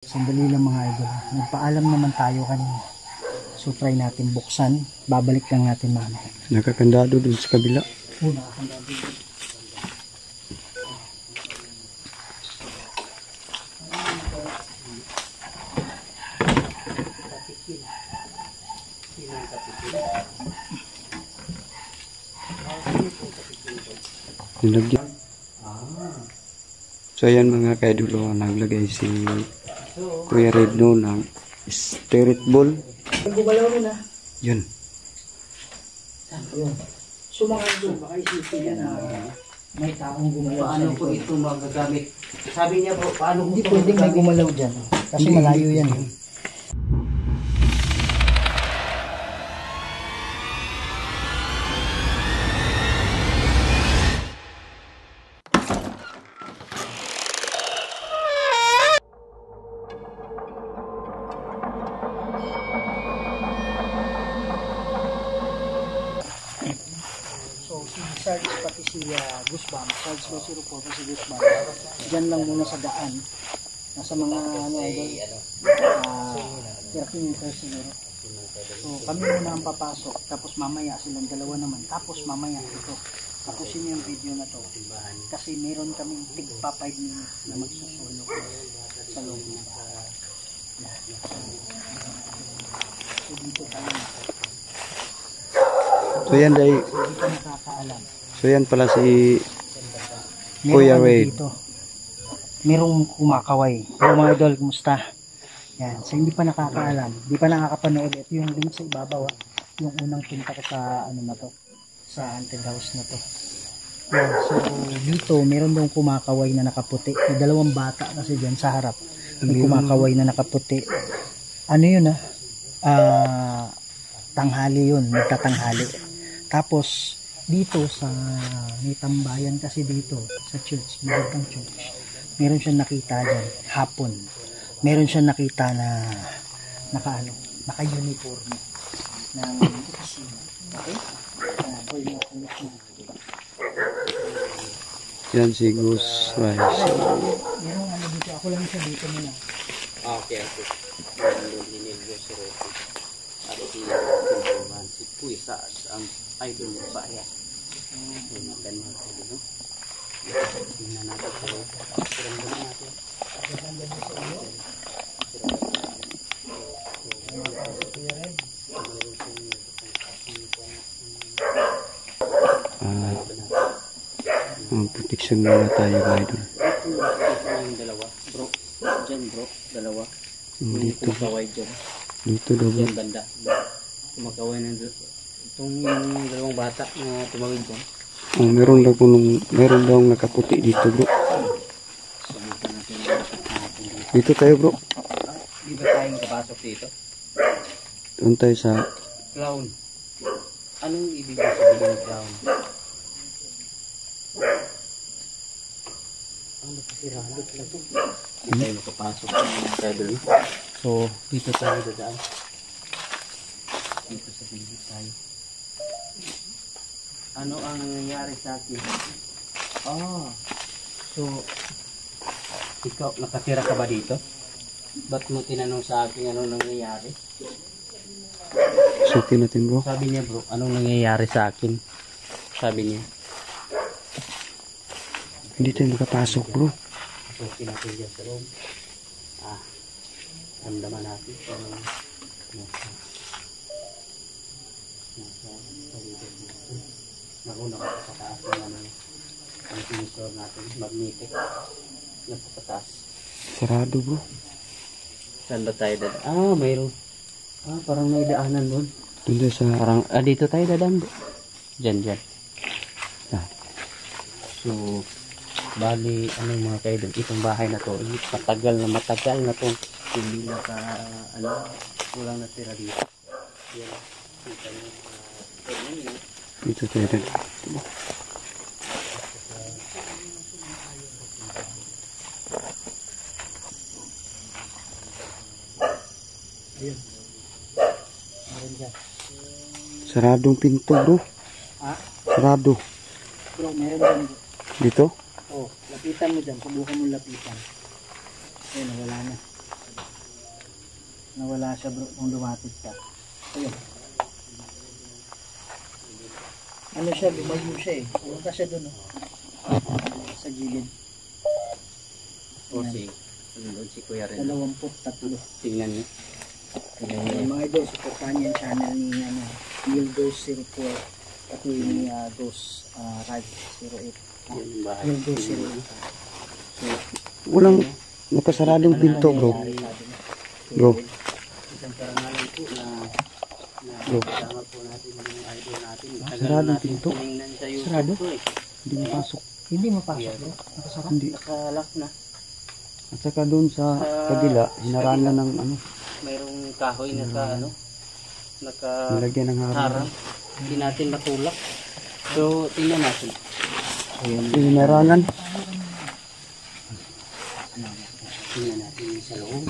Sandali lang mga idol. Nagpaalam naman tayo kanina. So try natin buksan. Babalik lang natin mamaya. Nakakandado dun sa kabila. Oo, nakakandado dun. Nilagyan. So ayan mga kaidulo, naglagay si Kuya Redno ng spirit ball. Gumalaw rin ah. Yun. Yun. So mga idol, baka isipin niya na may taong gumalaw. Paano po ito magagamit? Sabi niya po, paano po Hindi ito pwedeng may magagamit? gumalaw dyan. Kasi malayo yan. So si Sarge pati si Goosebumps, Sarge 204 pati si Goosebumps, dyan lang muna sa daan. Nasa mga ano idol, 13 meters siguro. So kami muna ang papasok, tapos mamaya silang dalawa naman, tapos mamaya ito. Tapusin niyo yung video na to. Kasi meron kaming tigpa 5 minutes na magsusulok sa loob na. So dito tayo. So yan day. Hindi ka nakakaalam. So yan pala si Kuya Meron Red. dito. Merong kumakaway. Hello mga idol, kumusta? Yan. So hindi pa nakakaalam, hindi pa nakakapanood. Ito yung link sa ibabaw. Yung unang punta ko sa ano na to, sa haunted house na to. Yan. So dito meron daw kumakaway na nakaputi. May dalawang bata kasi dyan sa harap. May kumakaway na nakaputi. Ano yun tanghali yun, nagtatanghali. Tapos dito sa may tambayan kasi dito sa church, magandang church. Meron siyang nakita dyan, hapon. Meron siyang nakita na naka-uniform ng opisina. Okay? Yan si Goose Rice. Merong ano dito, ako lang siya dito muna. Okay. Nandun hinilyo si Rocky. At si Puisa ang idol ng bayan. Yung ganyan ko dito. Tingnan natin sa loob. Siramdaman natin. Ang protection muna tayo idol. Ito yung dalawa. Bro. Diyan bro. Dalawa. Dito. Kumakaway dyan. Dito daw. Diyan banda. Kumakaway na doon. Itong yung dalawang bata na tumawid dyan. Oh, meron daw nakaputi dito bro. Sabihin natin na natin dito. Dito tayo bro. Di ba tayong kapasok dito? Doon tayo sa Clown. Anong ibig sabihin ng clown? Ano kasi ralo pala ito? Hindi tayo makapasok sa mga pedal. So, dito tayo dadaan. Dito sa bibig tayo. Ano ang nangyayari sa akin? So, ikaw, nakatira ka ba dito? Ba't mo tinanong sa akin anong nangyayari? suki natin bro. Sabi niya bro, anong nangyayari sa akin? Sabi niya. Hindi tayo makapasok bro. Suki natin dyan sa loob. Ramdaman natin. Nauna ka sa taas naman ang sensor natin, magnetic. Napakataas. Sarado bro. Saan ba tayo dadaan? Mayroon. Parang may daanan doon. Doon tayo sa Parang, dito tayo dadaan. Diyan. So, bali, mga kayo doon, itong bahay na to, matagal na to. Hindi na walang natira dito. Yan. dito tayo din. Ayun. Meron dyan. Saradong pinto bro. Sarado. Bro, meron dyan. Dito? Lapitan mo dyan. Subukan mo lapitan. Ayun, wala na. Nawala siya bro kung lumapit ka. Ayun. Ano siya, lumayo siya eh. Pumunta siya doon sa gilid. O si, ano si Kuya Red. 23. Tingnan niyo. Mga idol, supportahan niyo yung channel ni Neil Ghost 04. Ako yung Ghost Ride 08. Yan yung bahay. Neil Ghost 08. Walang nakasaradong pinto, bro. Bro. Isang karangalan po na Bro. kasama po natin yung idol natin. Saradong pinto. Tinignan sa YouTube Sarado? po eh. Hindi mapasok. Hindi mapasok bro. Nakasarap. Hindi. Nakalak na. At saka doon sa kabila, hinarangan ng ano, Mayroong kahoy na nilagyan ng harang. harang. Hindi natin matulak. So, tingnan natin. Hinarangan. Tingnan natin yung sa loob.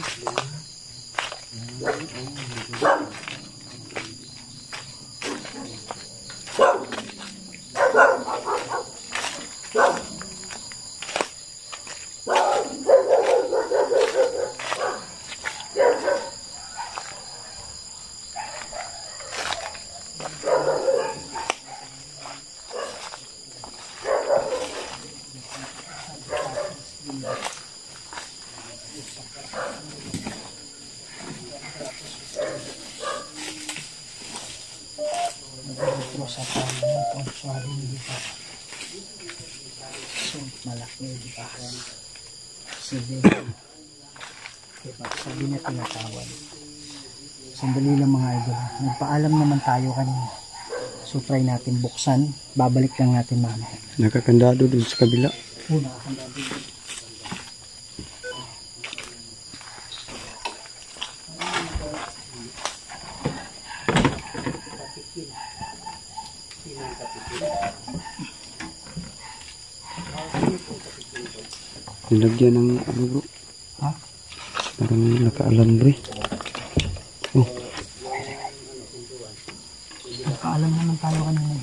Sa panginoon ang suwari ni Dipas. So, malaki ni Dipas. Sabi na tinatawag. Sandali lang mga idol. Nagpaalam naman tayo kanina. So, try natin buksan. Babalik lang natin mamaya. Nakakandado doon sa kabila. Nakakandado. Nilagyan ng ano, bro. Ha? Parang nakaalambre. Oh, Nagpaalam naman tayo kanina.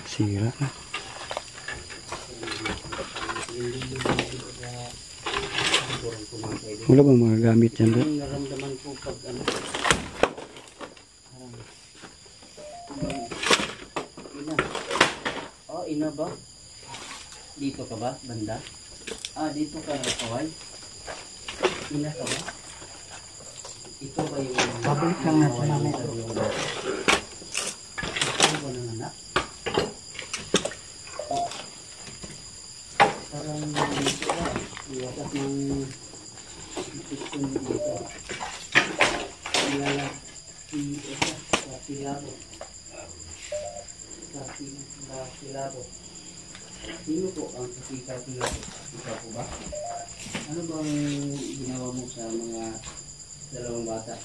sira na. Wala ba mga gamit yan, bro? Yung naramdaman ko pag ano. Ina. Oh, ina ba? Dito ka ba, banda? Ah, dito ka na, kaway? Ina ka ba? Ito ba yung... Babalik lang natin mamaya. Ano ba ng anak? Parang dito ba? Iwakas ng... Ito dito. Ilala. Kapilado. Kapilado. Sino po ang kapilado? Ikaw po ba? Ano bang ginawa mo sa mga dalawang bata?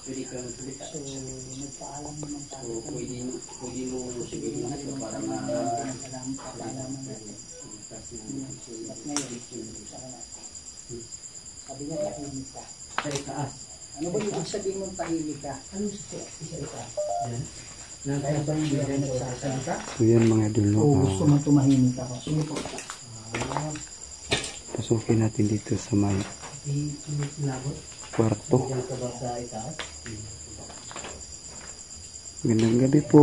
Pwede ka magsalita. So, nagpaalam naman tayo. So, pwede mo sabihin ito para Paalaman natin. At ngayon, sabi niya tahimik ka. sa itaas. Ano ba yung sabihin mong tahimik ka? Ano sa isa? Kaya ba hindi ka nagsasalita? So yan mga idol, no? O gusto mong tumahimik ako? Sige po. Pasukin natin dito sa may Labot? kwarto. Diyan ka ba sa itaas? Magandang gabi po.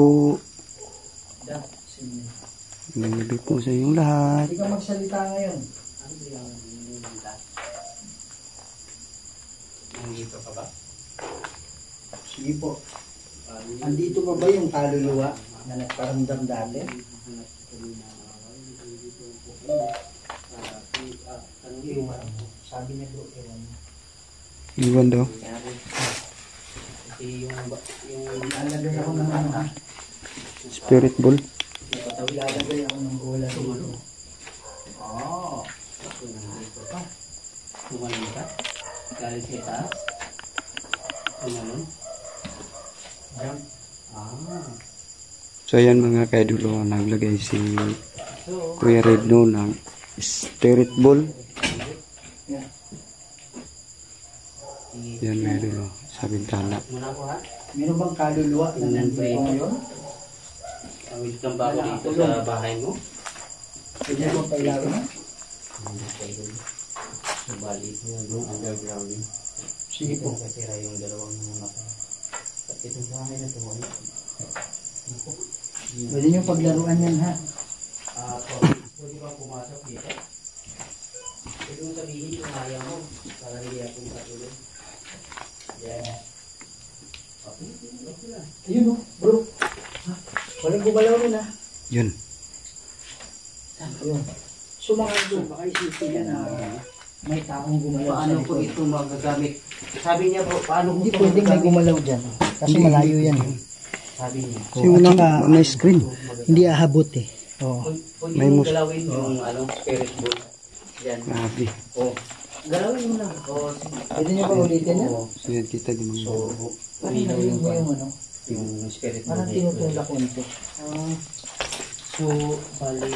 Magandang gabi po sa inyong lahat. Hindi ka magsalita ngayon. Nandito ka ba? Sige po. Andito pa ba yung kaluluwa na nagparamdam dati? Iwan. Sabi niya bro, iwan. Iwan daw. Kasi yung Lalagay ako ng ano ha? Spirit ball. Lalagay ako ng bola dito. oh, so nandito ka. Tumalun ka. Galing sa itaas. Tumalun. Jump. So yan mga kaidolo, naglagay si Kuya Red no ng spirit ball. Yeah. Yan meron sa bintana. Muna ko ha. Meron bang kaluluwa na nandito ngayon? Welcome ba ako dito sa bahay mo? Pwede mo pailawin na? Hindi kayo. Subalit mo doon underground yun. Sige po. Katira yung dalawang mga pa. At itong bahay na ito. Pwede nyo paglaruan yan ha. Pwede bang pumasok dito? Pwede mo sabihin kung ayaw mo. Para hindi akong katulog. Yan. Okay lang. Ayun o, bro. Ha? Walang gumalaw rin ha. Yun. Ayun. So mga idol, baka isipin yan na may taong gumalaw Paano sa ko likod. ito magagamit? Sabi niya po, paano ko Hindi ito pwedeng may magagamit? gumalaw dyan. Kasi malayo yan eh. Sabi niya. Kasi walang may screen. Hindi ahabot eh. Oo. Pwede May mo mus- galawin yung spirit board. Yan. Grabe. Oh. Galawin mo lang. Oh, sige. Pwede nyo pa ulitin yan? Oo. So yan kita di mga. So, Parang ilaw narinig yung mo yung ano. yung spirit Parang board. tinutulak ko nito. So, bali.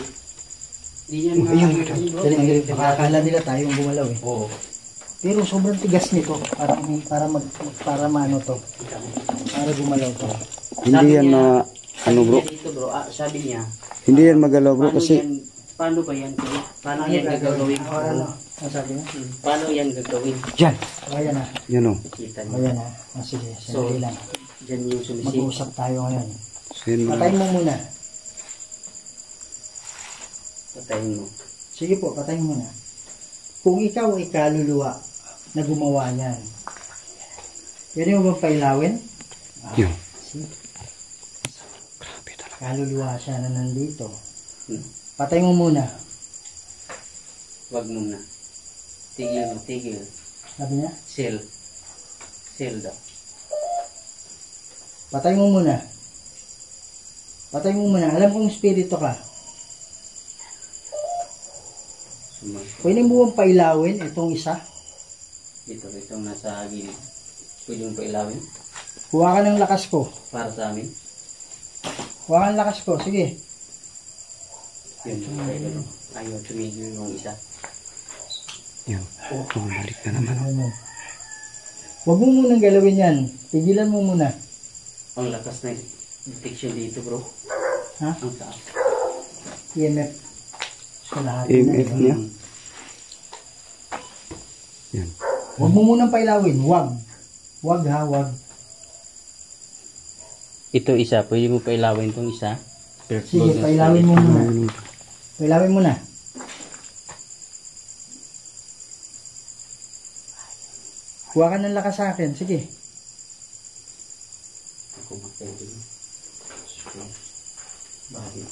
Di yan Ayun, Dali, baka akala nila tayong gumalaw eh. Oo. Pero sobrang tigas nito. Para maano to. Para gumalaw to. Hindi yan na ano bro. Dito bro, sabi niya, Hindi yan magalaw bro kasi paano ba yan? Paano yan gagawin? Ano? Ano sabi niya? Paano yan gagawin? yan. Ayan na. Yan o. Kita O niyo. yan na. Sige, sandali lang. Diyan yung sumisip. Mag-uusap tayo ngayon. So yan Patayin mo muna. Patayin mo. Sige po, patayin mo muna. Kung ikaw ay kaluluwa na gumawa niyan, pwede mo bang pailawin? Yun. See? Grabe talaga. Kaluluwa siya na nandito. Hmm. Patay mo muna. Wag muna. Tigil mo, tigil. Sabi niya, Seal. Seal daw. patay mo muna. Patay mo muna. Alam kong spirito ka. Pwede mo bang pailawin itong isa? Itong nasa gilid. Pwede mo pa ilawin Kuha ka ng lakas ko. para sa amin. Kuha ka ng lakas ko. Sige. Yun. Ayaw tumigil yung isa. Yun. Bumalik na naman. Ano? Huwag mo munang galawin yan. Tigilan mo muna. Ang lakas na detection dito bro. Ha? Ang taas. EMF. So, lahat EMF na. niya. Yan. Huwag mo munang pailawin. Huwag. Huwag ha, huwag. Ito isa. Pwede mo pa ilawin itong isa. Sige, pailawin mo muna. Pailawin mo na. Kuha ka ng lakas sa akin. Sige. Ako magpapin. Bakit?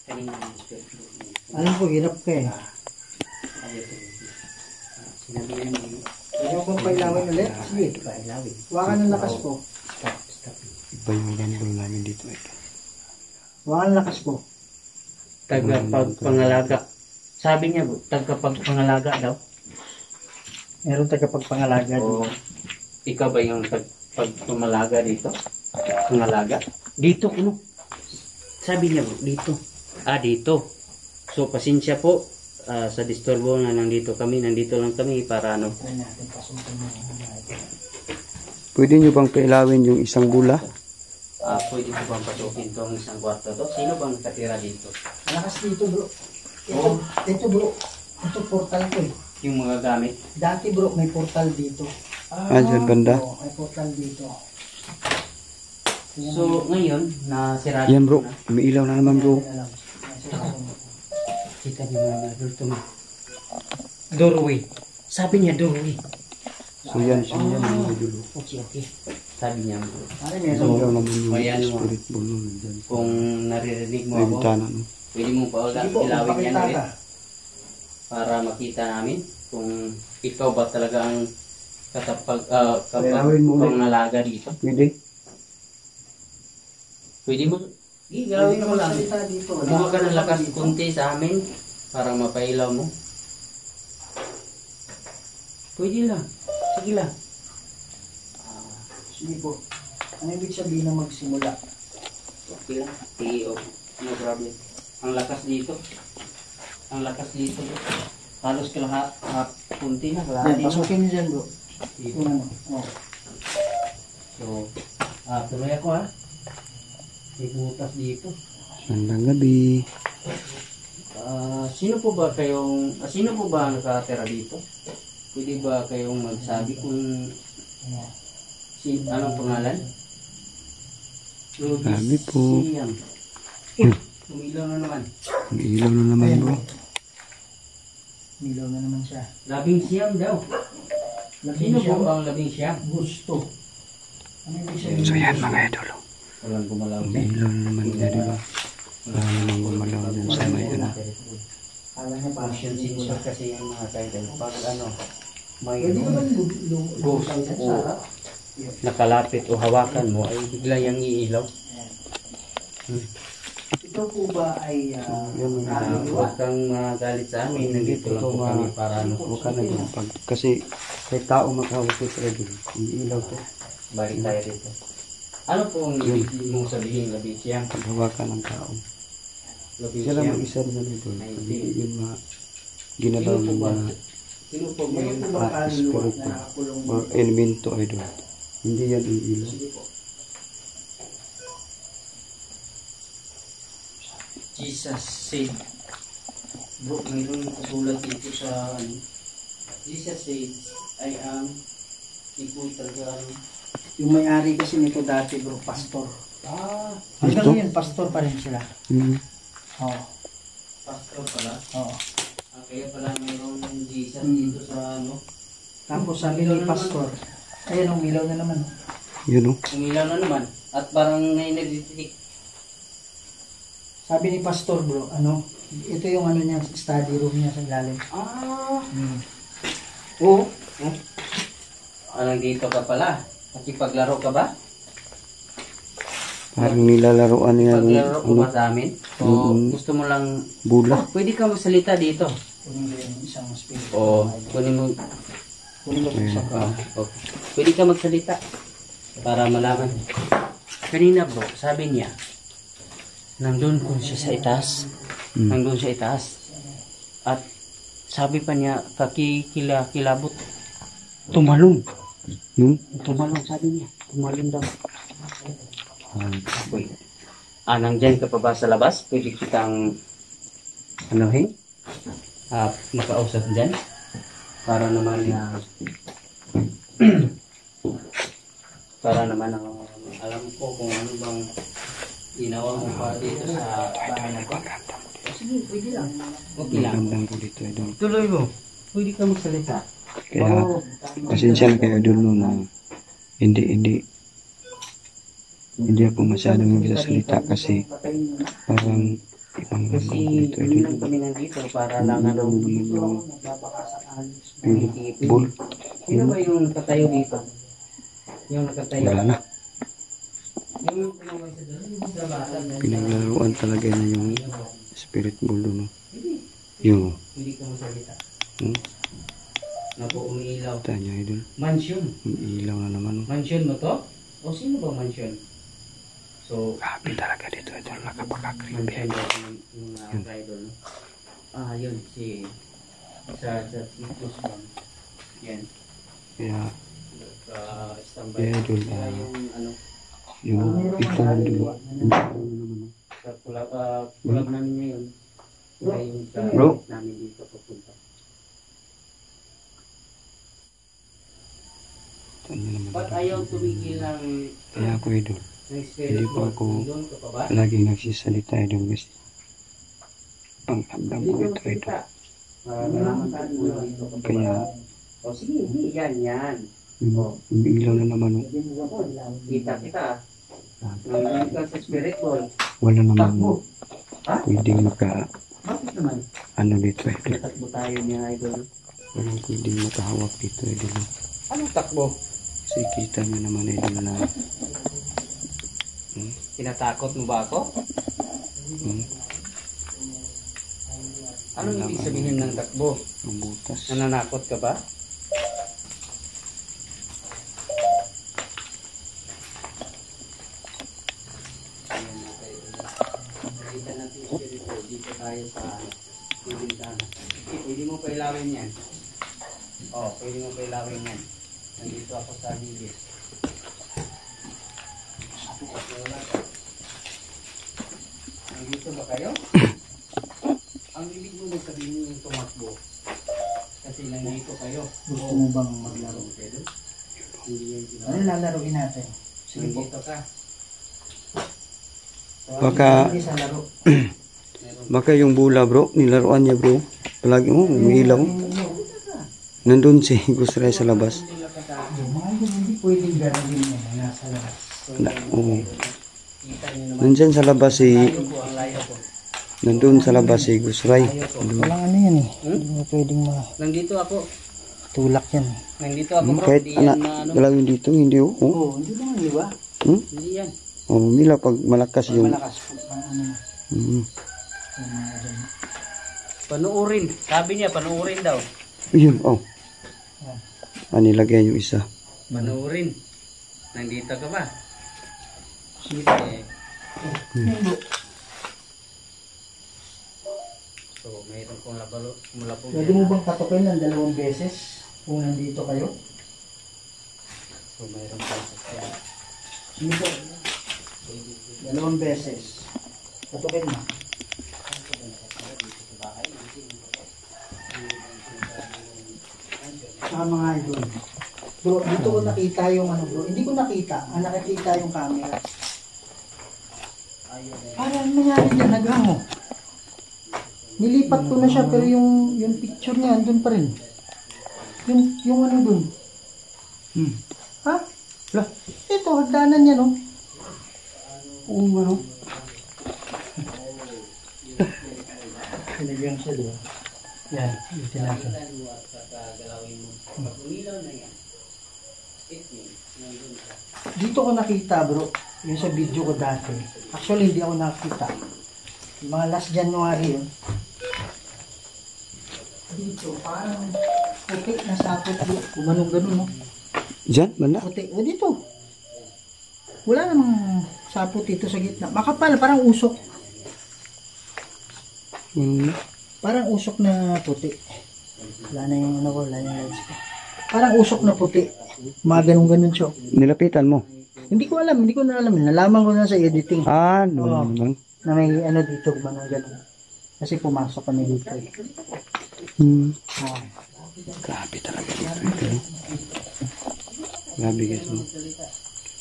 Kanina yung spirit board niya. Alam ko, hirap ka eh. Ayaw tumigil. Sinabi niya niya. Huwag mo bang pailawin ulit? Sige. Pailawin. Kuha ka ng lakas ko. Stop, stop. Iba yung rumble namin dito. Kuha ka ng lakas ko. Tagapagpangalaga. Sabi niya, tagapagpangalaga daw. Meron tagapagpangalaga. O, ikaw ba yung pagpamalaga dito? Pangalaga? Dito, ano? Sabi niya, dito. Dito. So, pasensya po sa disturbo na nandito kami. Nandito lang kami para ano. Try natin pasukin mo. Pwede nyo bang pailawin yung isang bula? Pwede ko bang pasukin tong isang kwarto to? Sino bang nakatira dito? Lakas dito bro. Ito bro. Ito portal ko eh. Yung mga gamit? Dati bro, may portal dito. Dyan banda. Oo, may portal dito. So, ngayon, nasirado Yan bro. na. May ilaw na naman bro. Kita niyo mga dito na. Doorway. Sabi niya doorway. So yan siya yan mga dulo. Okay, okay. Sabi niya, Ano May meron? ilaw naman yung Ayan, spirit ball nun. Dyan. kung naririnig mo May ako, bintana no. pwede mo pa Sige po, ilawin yan magpakita ulit ka. para makita namin kung ikaw ba talaga ang Ilawin mo ulit. pangalaga dito. Pwede. Pwede mo, gawin mo lang. Salita dito. Kumuha ka ng lakas kunti sa amin para mapailaw mo. Pwede lang. Sige lang. Sige po. Ano ibig sabihin na magsimula? Okay lang. Sige, okay. No problem. Ang lakas dito. Ang lakas dito. Halos kalahat, kunti na. Yan, Kalahati na. pasukin niyo dyan bro. Dito. Kung ano. Oh. So, tuloy ako ha. May butas dito. Magandang gabi. Sino po ba nakatira dito? Pwede ba kayong magsabi kung anong pangalan? Sabi po. Siyam. Umilaw na naman. Ang ilaw na naman bro. Milaw na naman siya. Labing siyam daw. Labing Sino siyam. po ang labing siyam? Gusto. Ano ibig sabihin? So yan mga idol. Walang gumalaw Ang dyan. ilaw na naman idol. Wala namang gumalaw dyan sa may ano. Kala niya parang Motion sensor kasi yung mga kaidol. Pag may pwede ka ba ghost dyan o sa harap? nakalapit o hawakan mo ay bigla yung iilaw. Ito po ba ay Huwag kang magalit sa amin. Nandito lang po kami para Huwag ka na dyan. Kasi may tao maghawak ito idol. Ang ilaw to. balik tayo dito. Ano po ang ibig mong sabihin, labing siyam? Paghawakan ng tao. Labing Sila siyam. mag-isa rin idol. Hindi yung mga ginalaw Sino po ng ba? mga Sino po ba Meron yun? po ba kaluluwa espiritu na nakakulong or elemento idol. Hindi yan yung ilaw. Sige po. Jesus said. Bro, mayroon nakasulat dito sa ano. Jesus said, I am ikaw talaga ano. Yung may-ari kasi nito dati bro, pastor. Hanggang Pastor? ngayon, pastor pa rin sila. Oo. Pastor pala. Oo. Kaya pala mayroon Jesus dito sa ano. Tapos sabi ni pastor, ayun ang milaw na naman. Yun o. Umilaw na naman. At parang may nagtitik. Sabi ni pastor bro, ito yung niya, study room niya sa ilalim. Oo. Dito ka pala. Nakipaglaro ka ba? Parang nilalaroan niya Paglaro ko ano, ba sa amin? O gusto mo lang... bula. Pwede ka magsalita dito. Kunin mo yung isang spirit. Oo. Kunin mo... Kunin mo yung isang Okay. Pwede ka magsalita. Para malaman. Kanina bro, sabi niya, nandun ko siya sa itaas. Nandun sa itaas. At sabi pa niya, kilabot. Tumalong. Tumalong, sabi niya. Tumalong daw. Okay. Nandyan ka pa ba sa labas? Pwede kitang anuhin? Makausap dyan? Para naman para naman alam ko kung ano bang ginawa mo pa dito sa bahay na ko. Sige, pwede lang. Okay lang. Magandang ko dito idol. Tuloy mo. Pwede ka magsalita. Kaya pasensya na kayo idol no na hindi ako masyadong magsasalita kasi parang ibang Kasi langgam dito hindi idol. lang kami nandito para lang ano. Bul. Sino ba yung nakatayo dito? Yung nakatayo? Wala na. Yung pinamay sa dala, yung gabatan na. Pinaglaruan talaga niya yung spirit bull no. Yung Hindi ka magsalita. hmm? Napo umiilaw. Tanya idol. Mansion. Yung ilaw na naman. Mansion mo to? O sino ba mansion? So, Grabe talaga dito idol. Nakapaka-creepy mansion idol. ba yung idol, no? Yun, si Titus Bang. Yan. Kaya Standby. Yeah, idol. Kaya yung ano, yung ito idol. sa kulab namin ngayon. Kaya yung Bro? namin dito papunta. Tanya naman. Ba't ayaw tumigil ng Kaya ako idol. spirit Hindi pa mo? ako Doon ka pa ba? laging nagsisalita idol kasi panghamdam Hindi ko ka ito idol. magsalita. Nalaman ka kung dito ka pa ba? Kaya O sige, hindi. Yan. yung ilaw na naman Kita. Nandun ka sa spirit world. wala naman Takbo. Ha? pwedeng maka Bakit naman? ano dito idol. Takbo tayo niya, idol. Walang pwedeng makahawak dito idol. Anong takbo? Kasi kita nyo naman idol na Tinatakot mo ba ako? Anong ibig sabihin ng takbo? ang butas. Nananakot ka ba? Kita natin dito tayo sa bintana. Pwede mo pailawin yan. Pwede mo pailawin yan. Dito ako sa gilid. Nandito ba kayo? Ang ibig mo sabihin yung tumakbo. Kasi nandito kayo. Gusto mo bang maglaro? Hindi yan sila. Ano lalaroin natin? Sige po. Nandito ka. Baka- Hindi sa laro. Baka yung bula bro, nilaruan niya bro. Palagi mo, umiilaw. Nandun si Gus Ray sa labas. Yung mga yun, hindi pwedeng gano'n yan. Nasa labas. Oo. Nandyan sa labas si... Nandun sa labas si Gus Ray. Walang ano yan eh. Hindi mo pwedeng Nandito ako. matulak yan. Nandito ako bro. Kahit Hindi yan anak, maano. galawin dito, hindi oh. Oo, hindi naman, di ba? Hindi yan. Oh, mila pag malakas yung... Malakas po. Pang ano na. Mm. Yung mga dyan. Panuurin. Sabi niya, panuurin daw. Yun, oh. Yan. Nilagay yung isa. Panuurin. Nandito ka ba? Sige. Eh, Hindi. so, mayroon kong labalo. Mula po. Pwede mo bang katukin ng 2 beses kung nandito kayo? So, mayroon kong sasyan. Sige po. 2 beses. Katukin mo. Mga idol. Bro, dito ko nakita yung ano bro. Hindi ko nakita. Ang nakikita yung camera. Parang nangyari dyan, naghango. Nilipat ko na siya pero yung picture niya andun pa rin. Yung ano dun. Ha? Lah, ito, hagdanan niya no. Oo, ano. Pinagyan siya diba? Yan, ito natin. Dito ko nakita bro, yung sa video ko dati. Actually hindi ako nakita. Yung mga last January yun. Dito, parang puti na sapot dito. Kumanong ganun no. Diyan, banda? Puti, o dito. Wala namang sapot dito sa gitna. Makapal, parang usok. Mm. Parang usok na puti. Wala na yung ano ko, wala yung lens ko. Parang usok na puti. Mga ganun-ganun siya. Nilapitan mo. Hindi ko alam, hindi ko na alam. Nalaman ko na sa editing. Ah, Oo. doon naman. Na may ano dito, ganun ganun. Kasi pumasok kami dito eh. Hmm. Oo. Grabe talaga dito. Ito. Grabe guys. No?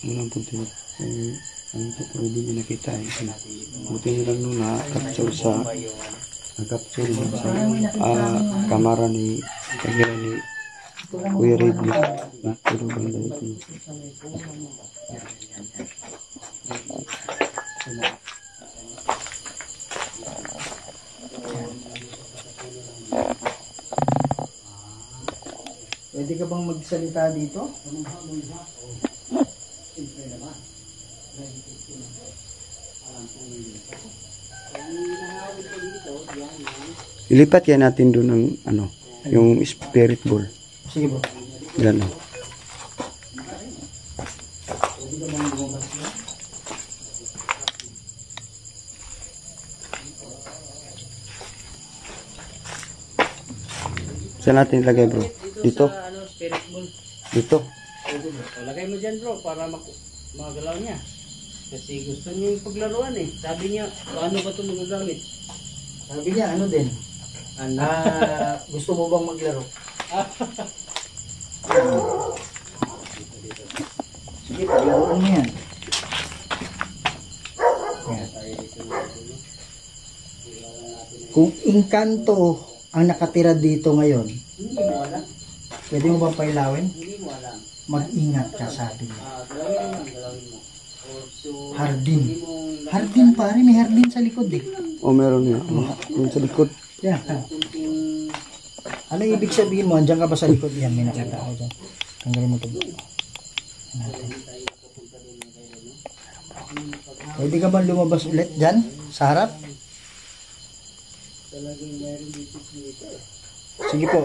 Walang punti. Ano ito? Pwede nyo nakita eh. Buti nyo lang nung nakapture sa kamera ni kagila ni Kuya Red. Pero banda ito. Pwede ka bang magsalita dito? Ilipat yan natin doon ng ano, yung spirit ball. Sige bro. Yan o. Pwede ka bang lumabas na? Saan natin ilagay bro? Dito? Sa, ano, spirit ball. Dito? Pwede bro. O, lagay mo dyan bro para magalaw niya. Kasi gusto niya yung paglaruan eh. Sabi niya, paano ba ito magagamit? Sabi niya, ano din? Ano? Gusto mo bang maglaro? Sige, paglaruan mo yan. Kung Encanto ang nakatira dito ngayon, Hindi mo alam. pwede mo bang pailawin? Hindi mo alam. Mag-ingat ka, sabi niya. Galawin mo. So, Hardin. hindi mo Hardin pare, may hardin sa likod eh. O meron niya. Doon sa likod. Yan. Ano ibig sabihin mo? Andiyan ka ba sa likod? Yan, may nakita ako dyan. Tanggalin mo ito. Pwede ka ba lumabas ulit dyan? Sa harap? Sige po.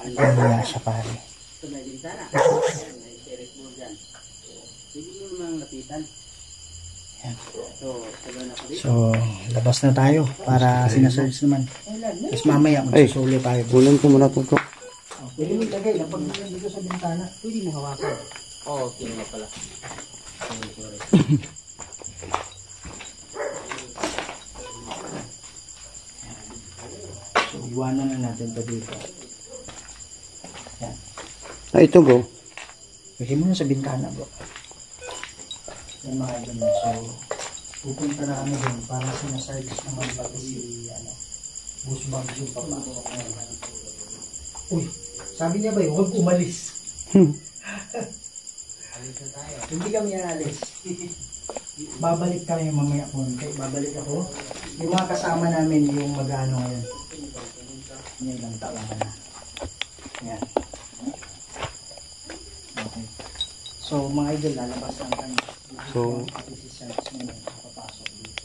Kaya siya pare. Ito na din sana. May spirit ball dyan. Hindi mo naman lapitan. So, labas na tayo para sinasearch naman. Tapos mamaya magsusulo tayo. Kunin ko muna ito bro. Pwede mo ilagay na pag dito sa bintana. Pwede mo hawakan. Oo, okay nga pala. So, iwanan na natin ito dito. Yan. Ito bro. Pwede mo na sa bintana bro. Yan mga ganun. So, pupunta na kami dun para sinasearch naman pati si Goosebumps yung papa. Uy, sabi niya ba huwag umalis. Hindi kami alis. Babalik kami mamaya konti. Babalik ako. Yung mga kasama namin yung mag-ano ngayon. Yan lang tawahan na. Yan. Okay. So mga idol, lalabas lang kami. So, Pati si Sarge ngayon, papasok dito.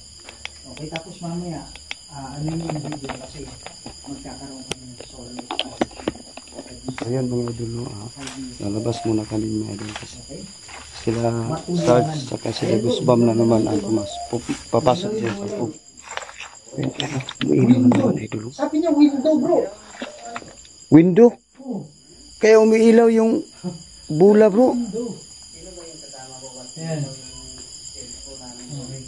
Okay, tapos mamaya, ano yung video kasi magkakaroon kami ng solo. ayan mga idol no. Lalabas muna kami mga idol kasi Okay? sila Sarge saka sila Goosebumps na naman ang papasok dyan sa loob. Umiilaw na naman idol. Sabi niya window bro. Window? Oh, Kaya umiilaw yung bula bro. window. Ayan. Okay.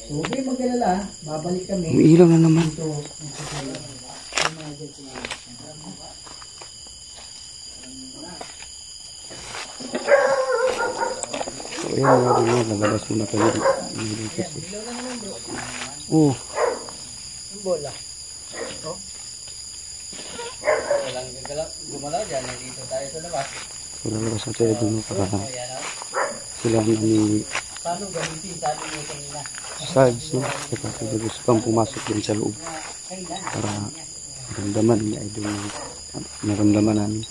So huwag kayong mag-alala, babalik kami. Umiilaw na naman. Ito, yung mga idol sila. So ayan mga idol no. Lalabas muna kami dito kasi. Oh. Yung bola. Walang gumalaw dyan. Nandito tayo sa labas. So lalabas na tayo dun no, para sila ni Paano gamitin? Sabi niyo kanina. Sarge no. Saka sila Goosebumps pumasok din sa loob. Para naramdaman niya idol na naramdaman namin.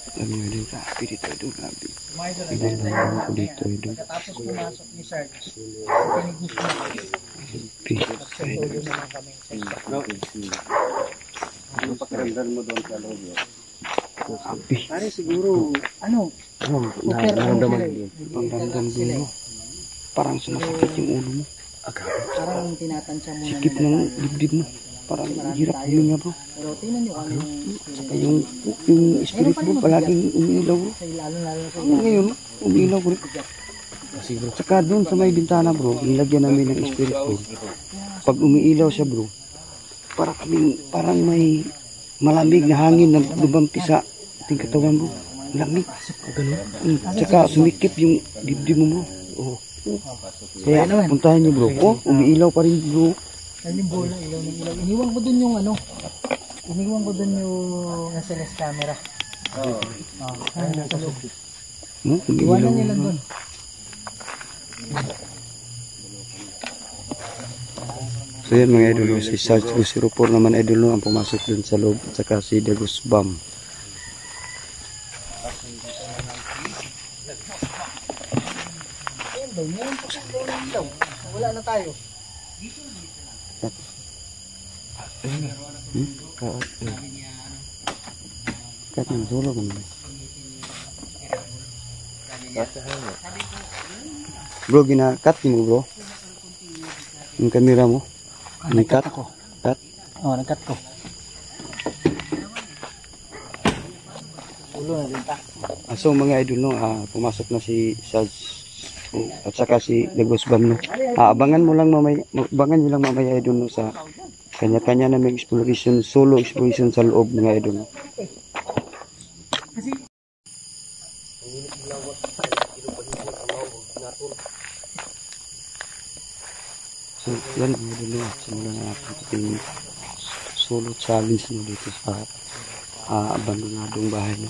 Sabi niya idol, grabe dito idol, grabe. Mga idol, Idol naman ako dito idol. tapos pumasok ni Sarge. Pinigis na. Peace. Solo naman kami. Ano pakiramdam mo doon sa loob yun? Grabe. Pare siguro, ano, super Naramdaman sila din. eh. Pagramdam Sila din mo. Parang sumasakit yung ulo mo. Parang tinatansya muna Sikip ng dibdib mo. Parang hirap huminga bro. Pero tingnan nyo ano Saka yung spirit mo palaging umiilaw bro. lalo sa Ngayon, umiilaw bro. Saka doon sa may bintana bro, nilagyan namin ng spirit bro. Pag umiilaw siya bro, parang may malamig na hangin na lumampi sa ating katawan bro. Lamig. Saka sumikip yung dibdib mo bro. Oh. Kaya puntahan niyo bro. Oh, umiilaw pa rin bro. yung bola, ilaw ng ilaw. Iniwan ko dun yung ano. Iniwan ko dun yung SLS camera. Ayun nasa loob. Umiilaw. Iwanan nila dun. So yan mga idol, si Sarge 204 naman idol no, ang pumasok dun sa loob at saka si The Goosebumps. Ayun daw, meron po sa ilaw ng ilaw. Wala na tayo. Kat ng dulo ko naman. Bro, gina-cut mo bro. Yung camera mo. Nag-cut ako. Cut? Oo, nag-cut ko. Ulo na din ta. So mga idol no, pumasok na si Sarge at saka si The Goosebumps no. Abangan mo lang mamaya, abangan niyo lang mamaya idol no sa kanya-kanya na may exploration, solo exploration sa loob mga idol no. So yan mga idol no, simulan na natin ating solo challenge no dito sa abandonadong bahay no.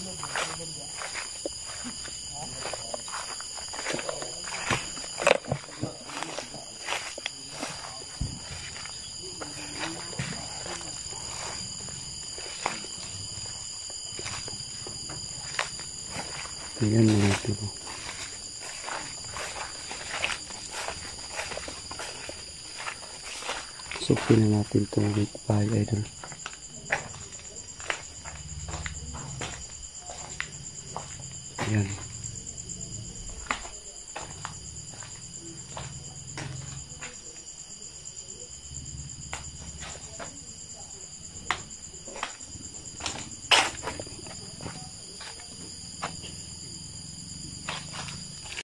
Ayan mga ito. So, pila natin ito with bahay idol. Ayan.